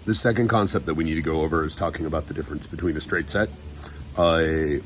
The second concept that we need to go over is talking about the difference between a straight set, a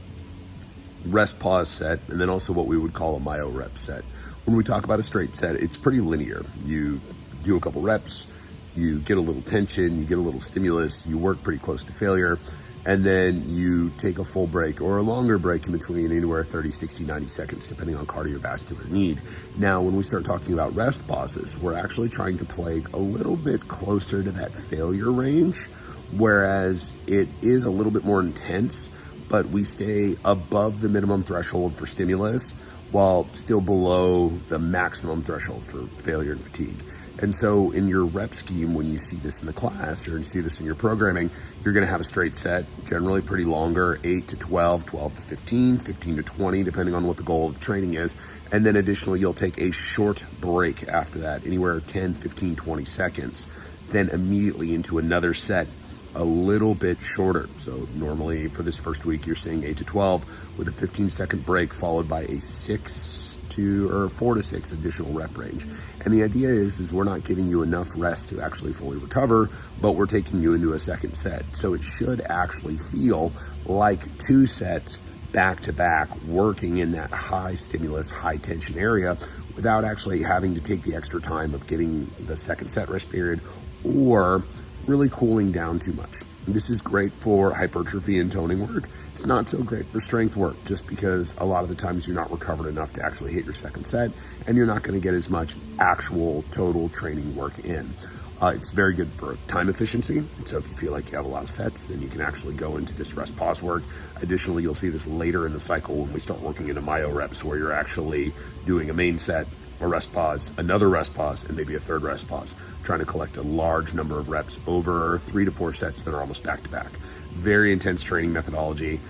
rest pause set, and then also what we would call a myo rep set. When we talk about a straight set, it's pretty linear. You do a couple reps, you get a little tension, you get a little stimulus, you work pretty close to failure, and then you take a full break or a longer break in between, anywhere 30, 60, 90 seconds, depending on cardiovascular need. Now, when we start talking about rest pauses, we're actually trying to play a little bit closer to that failure range, whereas it is a little bit more intense, but we stay above the minimum threshold for stimulus while still below the maximum threshold for failure and fatigue. And so in your rep scheme, when you see this in the class or you see this in your programming, you're going to have a straight set, generally pretty longer, 8 to 12, 12 to 15, 15 to 20, depending on what the goal of the training is. And then additionally, you'll take a short break after that, anywhere 10, 15, 20 seconds, then immediately into another set, a little bit shorter. So normally for this first week, you're seeing 8 to 12 with a 15-second break followed by a 4 to 6 additional rep range. And the idea is we're not giving you enough rest to actually fully recover, but we're taking you into a second set. So it should actually feel like 2 sets back to back, working in that high stimulus, high tension area without actually having to take the extra time of getting the second set rest period or really cooling down too much. This is great for hypertrophy and toning work. It's not so great for strength work, just because a lot of the times you're not recovered enough to actually hit your second set, and you're not going to get as much actual total training work in. It's very good for time efficiency. So if you feel like you have a lot of sets, then you can actually go into this rest pause work. Additionally, you'll see this later in the cycle when we start working into myo reps, where you're actually doing a main set, a rest pause, another rest pause, and maybe a third rest pause, trying to collect a large number of reps over 3 to 4 sets that are almost back to back. Very intense training methodology.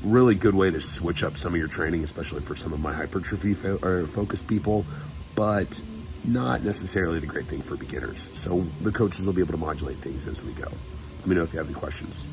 Really good way to switch up some of your training, especially for some of my hypertrophy focused people, but not necessarily the great thing for beginners. So the coaches will be able to modulate things as we go. Let me know if you have any questions.